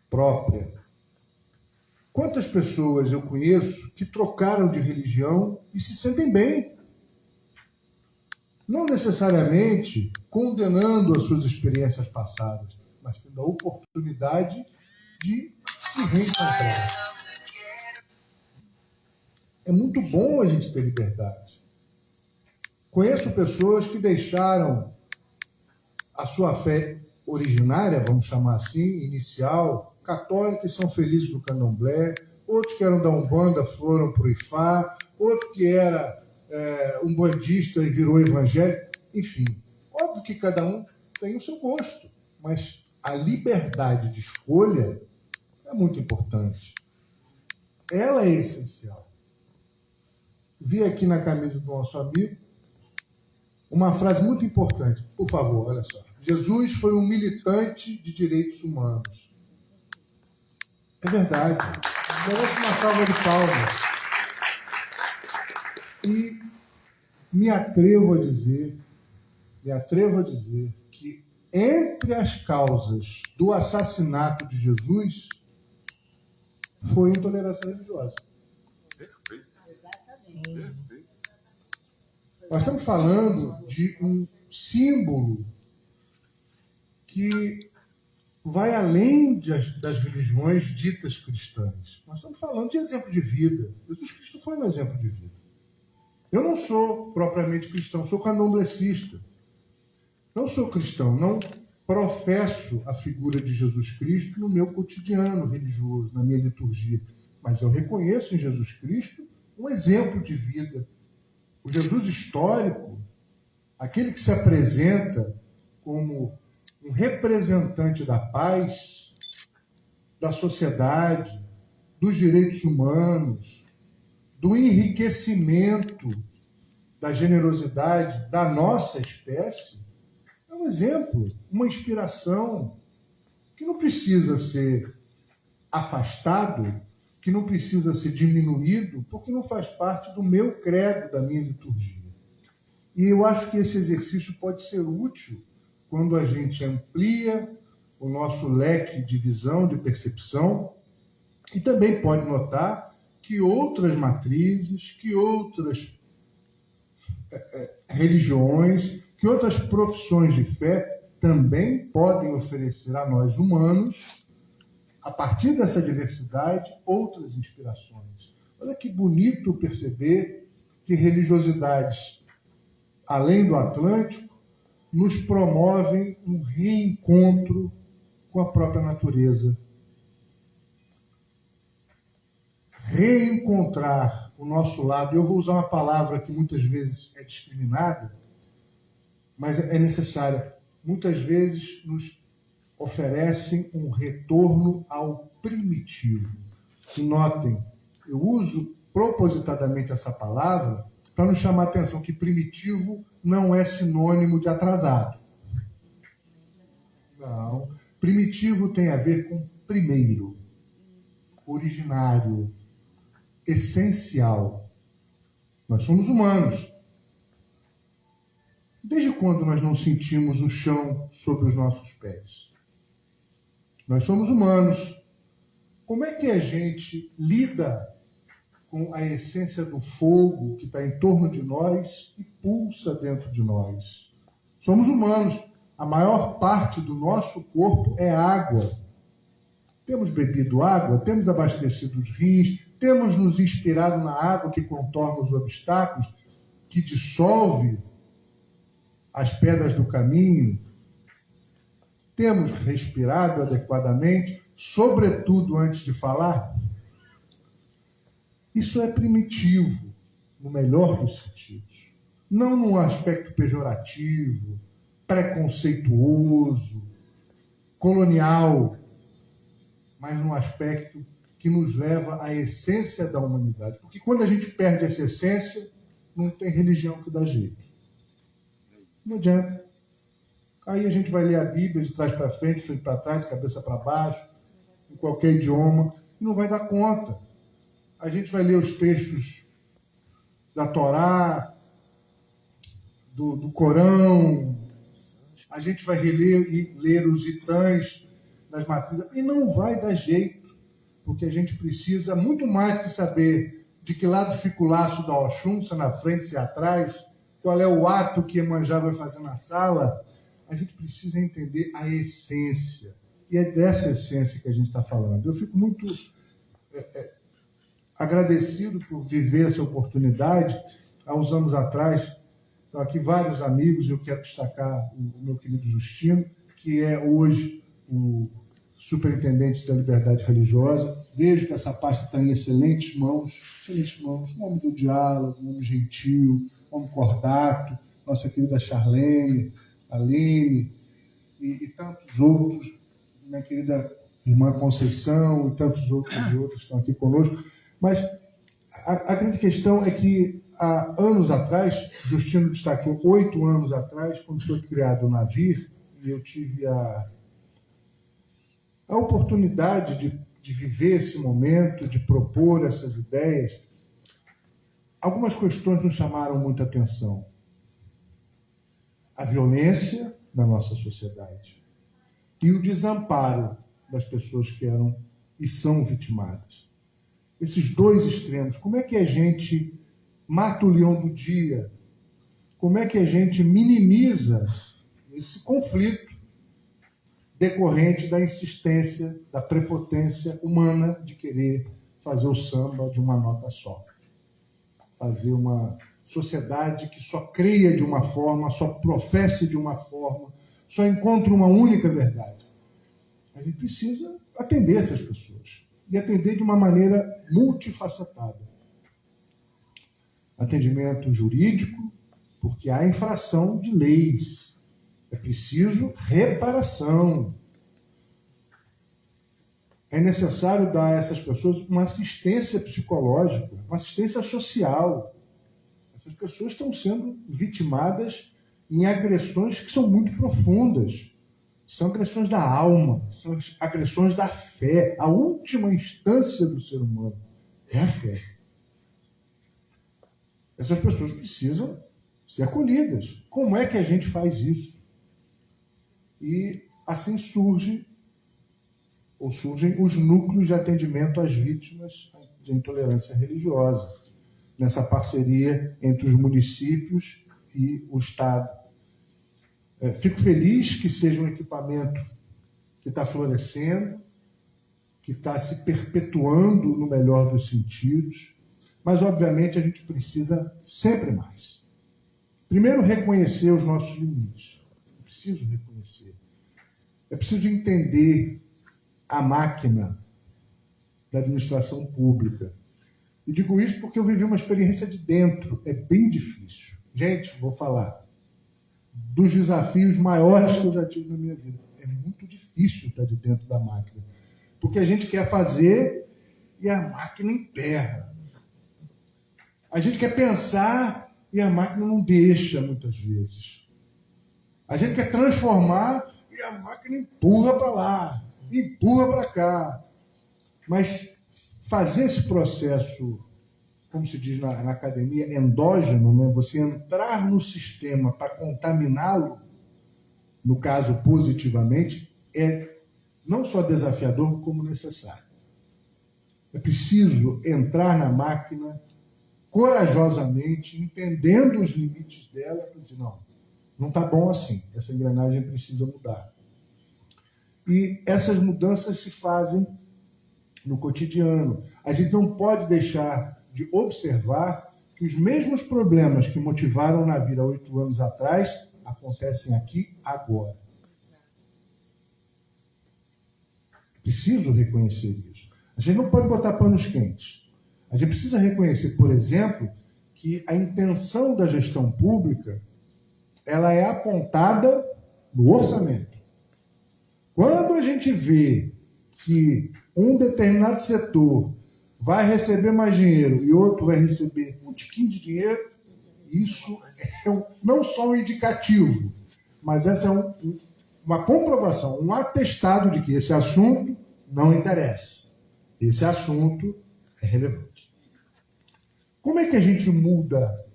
própria. Quantas pessoas eu conheço que trocaram de religião e se sentem bem? Não necessariamente condenando as suas experiências passadas, mas tendo a oportunidade de se reencontrar. É muito bom a gente ter liberdade. Conheço pessoas que deixaram a sua fé originária, vamos chamar assim, inicial, católica, e são felizes no candomblé, outros que eram da Umbanda foram para o Ifá, outro que era um bandista e virou evangélico, enfim. Óbvio que cada um tem o seu gosto, mas a liberdade de escolha é muito importante. Ela é essencial. Vi aqui na camisa do nosso amigo uma frase muito importante. Por favor, olha só. Jesus foi um militante de direitos humanos. É verdade. Merece uma salva de palmas. E me atrevo a dizer que entre as causas do assassinato de Jesus foi a intolerância religiosa. Perfeito. Exatamente. Nós estamos falando de um símbolo que vai além das religiões ditas cristãs. Nós estamos falando de exemplo de vida. Jesus Cristo foi um exemplo de vida. Eu não sou propriamente cristão, sou candomblessista. Não sou cristão, não professo a figura de Jesus Cristo no meu cotidiano religioso, na minha liturgia. Mas eu reconheço em Jesus Cristo um exemplo de vida. O Jesus histórico, aquele que se apresenta como um representante da paz, da sociedade, dos direitos humanos, do enriquecimento, da generosidade da nossa espécie, é um exemplo, uma inspiração que não precisa ser afastado, que não precisa ser diminuído, porque não faz parte do meu credo, da minha liturgia. E eu acho que esse exercício pode ser útil quando a gente amplia o nosso leque de visão, de percepção, e também pode notar que outras matrizes, que outras religiões, que outras profissões de fé também podem oferecer a nós humanos, a partir dessa diversidade, outras inspirações. Olha que bonito perceber que religiosidades além do Atlântico nos promovem um reencontro com a própria natureza. Reencontrar o nosso lado, eu vou usar uma palavra que muitas vezes é discriminada, mas é necessária. Muitas vezes nos oferecem um retorno ao primitivo. E notem, eu uso propositadamente essa palavra para nos chamar a atenção que primitivo não é sinônimo de atrasado. Não. Primitivo tem a ver com primeiro, originário, essencial. Nós somos humanos. Desde quando nós não sentimos o chão sob os nossos pés? Nós somos humanos. Como é que a gente lida com a essência do fogo que está em torno de nós e pulsa dentro de nós? Somos humanos. A maior parte do nosso corpo é água. Temos bebido água, temos abastecido os rins, temos nos inspirado na água que contorna os obstáculos, que dissolve as pedras do caminho. Temos respirado adequadamente, sobretudo antes de falar. Isso é primitivo, no melhor dos sentidos. Não num aspecto pejorativo, preconceituoso, colonial, mas num aspecto que nos leva à essência da humanidade. Porque quando a gente perde essa essência, não tem religião que dá jeito. Não adianta. Aí a gente vai ler a Bíblia de trás para frente, frente para trás, de cabeça para baixo, em qualquer idioma, e não vai dar conta. A gente vai ler os textos da Torá, do Corão, a gente vai reler e ler os itãs nas matrizes, e não vai dar jeito, porque a gente precisa muito mais que saber de que lado fica o laço da Oxum, se é na frente, se é atrás, qual é o ato que Iemanjá vai fazer na sala. A gente precisa entender a essência, e é dessa essência que a gente está falando. Eu fico muito agradecido por viver essa oportunidade. Há uns anos atrás, estão aqui vários amigos, eu quero destacar o meu querido Justino, que é hoje o superintendente da Liberdade Religiosa. Vejo que essa pasta está em excelentes mãos, um homem do diálogo, um homem gentil, um homem cordato, nossa querida Charlene, Aline e tantos outros, minha querida irmã Conceição e tantos outros que estão aqui conosco. Mas a grande questão é que há anos atrás, Justino destacou 8 anos atrás, quando foi criado o Navir, e eu tive a oportunidade de viver esse momento, de propor essas ideias, algumas questões nos chamaram muita atenção. A violência na nossa sociedade e o desamparo das pessoas que eram e são vitimadas. Esses dois extremos, como é que a gente mata o leão do dia? Como é que a gente minimiza esse conflito decorrente da insistência, da prepotência humana de querer fazer o samba de uma nota só? Fazer uma sociedade que só creia de uma forma, só professe de uma forma, só encontra uma única verdade. A gente precisa atender essas pessoas e atender de uma maneira multifacetada. Atendimento jurídico, porque há infração de leis. É preciso reparação. É necessário dar a essas pessoas uma assistência psicológica, uma assistência social. Essas pessoas estão sendo vitimadas em agressões que são muito profundas. São agressões da alma, são agressões da fé. A última instância do ser humano é a fé. Essas pessoas precisam ser acolhidas. Como é que a gente faz isso? E assim surgem os núcleos de atendimento às vítimas de intolerância religiosa, nessa parceria entre os municípios e o Estado. Fico feliz que seja um equipamento que está florescendo, que está se perpetuando no melhor dos sentidos, mas, obviamente, a gente precisa sempre mais. Primeiro, reconhecer os nossos limites. É preciso reconhecer. É preciso entender a máquina da administração pública. E digo isso porque eu vivi uma experiência de dentro. É bem difícil. Gente, vou falar dos desafios maiores que eu já tive na minha vida. É muito difícil estar de dentro da máquina. Porque a gente quer fazer e a máquina emperra. A gente quer pensar e a máquina não deixa, muitas vezes. A gente quer transformar e a máquina empurra para lá, empurra para cá. Mas fazer esse processo, como se diz na academia, endógeno, né? Você entrar no sistema para contaminá-lo, no caso positivamente, é não só desafiador, como necessário. É preciso entrar na máquina corajosamente, entendendo os limites dela, para dizer, não está bom assim, essa engrenagem precisa mudar. E essas mudanças se fazem no cotidiano. A gente não pode deixar de observar que os mesmos problemas que motivaram o Navir há 8 anos atrás acontecem aqui agora. Preciso reconhecer isso. A gente não pode botar panos quentes. A gente precisa reconhecer, por exemplo, que a intenção da gestão pública ela é apontada no orçamento. Quando a gente vê que um determinado setor vai receber mais dinheiro e outro vai receber um tiquinho de dinheiro, isso é não só um indicativo, mas essa é uma comprovação, um atestado de que esse assunto não interessa. Esse assunto é relevante. Como é que a gente muda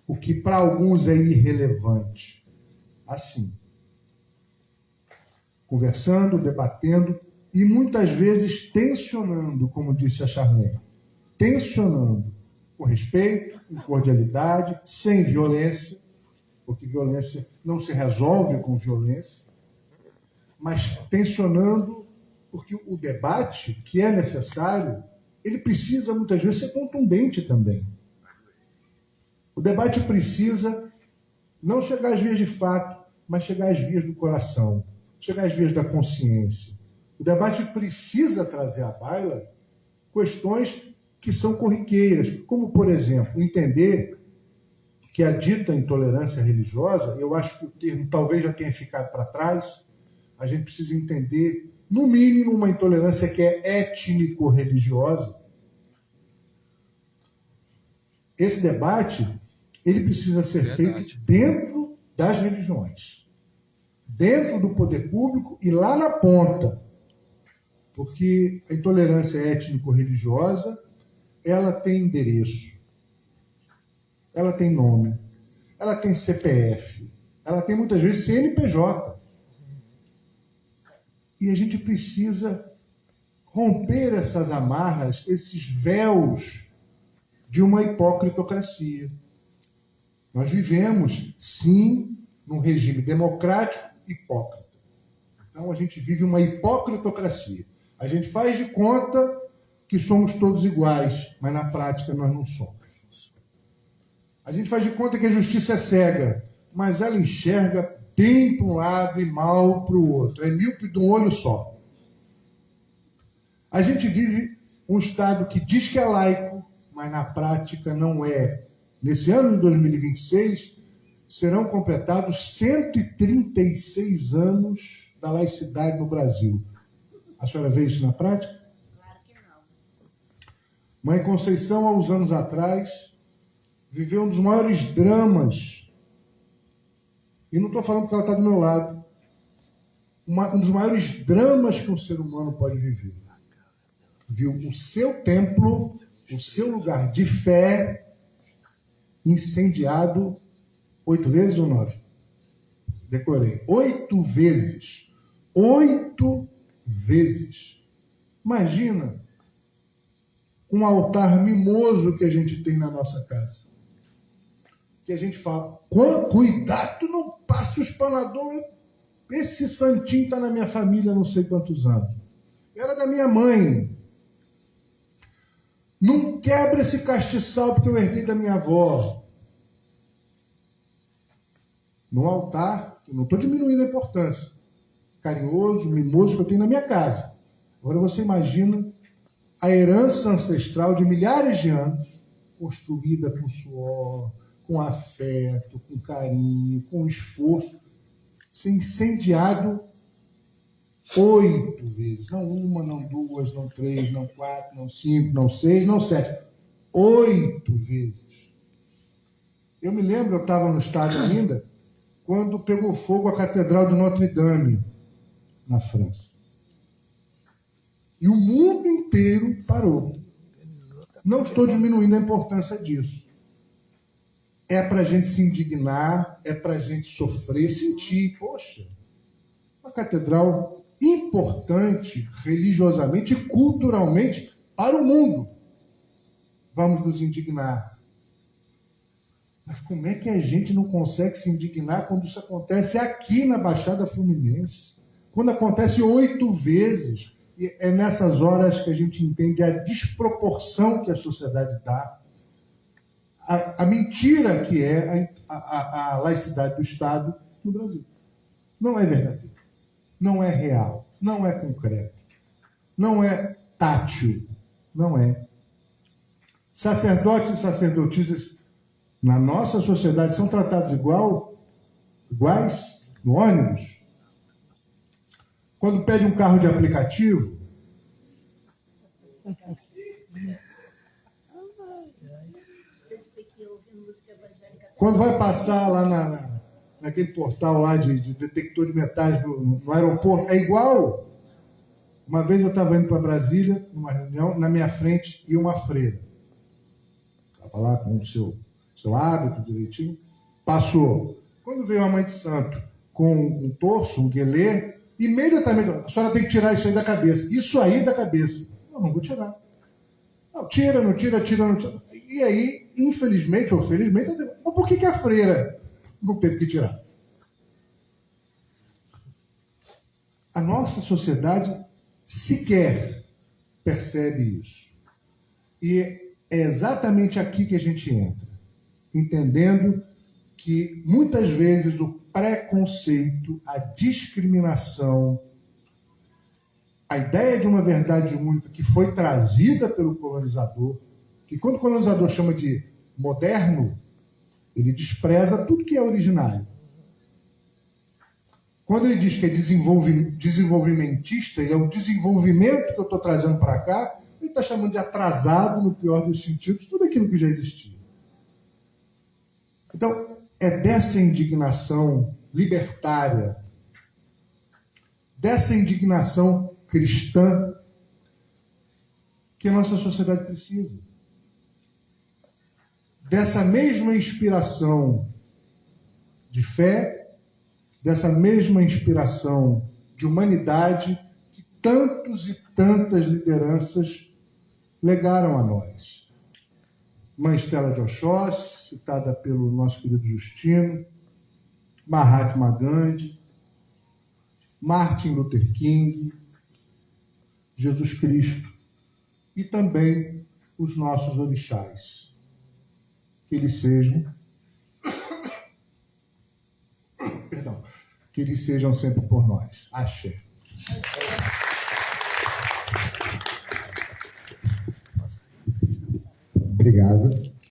o que para alguns é irrelevante? Assim. conversando, debatendo e muitas vezes tensionando, como disse a Charlene, tensionando com respeito, com cordialidade, sem violência, porque violência não se resolve com violência, mas tensionando porque o debate, que é necessário, ele precisa muitas vezes ser contundente também. O debate precisa não chegar às vias de fato, mas chegar às vias do coração, chegar às vias da consciência. O debate precisa trazer à baila questões que são corriqueiras, como, por exemplo, entender que a dita intolerância religiosa, eu acho que o termo talvez já tenha ficado para trás, a gente precisa entender, no mínimo, uma intolerância que é étnico-religiosa. Esse debate, ele precisa ser feito dentro das religiões, dentro do poder público e lá na ponta, porque a intolerância étnico-religiosa, ela tem endereço, ela tem nome, ela tem CPF, ela tem muitas vezes CNPJ. E a gente precisa romper essas amarras, esses véus de uma hipocritocracia. Nós vivemos, sim, num regime democrático hipócrita. Então a gente vive uma hipocritocracia. A gente faz de conta que somos todos iguais, mas na prática nós não somos. A gente faz de conta que a justiça é cega, mas ela enxerga bem para um lado e mal para o outro. É míope de um olho só. A gente vive um Estado que diz que é laico, mas na prática não é. Nesse ano de 2026, serão completados 136 anos da laicidade no Brasil. A senhora vê isso na prática? Claro que não. Mãe Conceição, há uns anos atrás, viveu um dos maiores dramas, e não estou falando que ela está do meu lado, um dos maiores dramas que um ser humano pode viver. Viu o seu templo, o seu lugar de fé, incendiado 8 vezes ou 9? Decorei. 8 vezes. 8 vezes. Imagina um altar mimoso que a gente tem na nossa casa. Que a gente fala, cuidado, não passe o espanador. Esse santinho está na minha família há não sei quantos anos. Era da minha mãe. Não quebra esse castiçal porque eu herdei da minha avó. No altar, eu não estou diminuindo a importância, carinhoso, mimoso que eu tenho na minha casa. Agora você imagina a herança ancestral de milhares de anos, construída com suor, com afeto, com carinho, com esforço, ser incendiado 8 vezes. Não uma, não duas, não 3, não 4, não 5, não 6, não 7. 8 vezes. Eu me lembro, eu estava no estádio ainda, quando pegou fogo a Catedral de Notre-Dame, na França. E o mundo inteiro parou. Não estou diminuindo a importância disso. É para a gente se indignar, é para a gente sofrer, sentir. Poxa, uma catedral importante religiosamente e culturalmente para o mundo. Vamos nos indignar. Mas como é que a gente não consegue se indignar quando isso acontece aqui na Baixada Fluminense? Quando acontece 8 vezes. E é nessas horas que a gente entende a desproporção que a sociedade dá, a mentira que é a laicidade do Estado no Brasil. Não é verdadeiro, não é real, não é concreto, não é tátil, não é. Sacerdotes e sacerdotisas na nossa sociedade são tratados iguais no ônibus. Quando pede um carro de aplicativo, quando vai passar lá naquele portal lá de detector de metais no aeroporto, é igual. Uma vez eu estava indo para Brasília, numa reunião, na minha frente ia uma freira. Estava lá com o seu hábito direitinho. Passou. Quando veio a mãe de santo com um torso, um guelê, imediatamente, a senhora tem que tirar isso aí da cabeça. Isso aí da cabeça. Eu não vou tirar. Não, tira, não tira, tira, não tira. E aí, infelizmente ou felizmente, mas por que a freira não teve que tirar? A nossa sociedade sequer percebe isso. E é exatamente aqui que a gente entra, entendendo que muitas vezes o preconceito, a discriminação, a ideia de uma verdade única que foi trazida pelo colonizador, que quando o colonizador chama de moderno, ele despreza tudo que é originário. Quando ele diz que é desenvolvimentista, ele é um desenvolvimento que eu estou trazendo para cá, ele está chamando de atrasado, no pior dos sentidos, tudo aquilo que já existia. Então, é dessa indignação libertária, dessa indignação cristã, que a nossa sociedade precisa. Dessa mesma inspiração de fé, dessa mesma inspiração de humanidade que tantos e tantas lideranças legaram a nós. Mãe Stella de Oxóssi, citada pelo nosso querido Justino, Mahatma Gandhi, Martin Luther King, Jesus Cristo e também os nossos orixás. Que eles sejam, que eles sejam sempre por nós. Axé. Obrigado.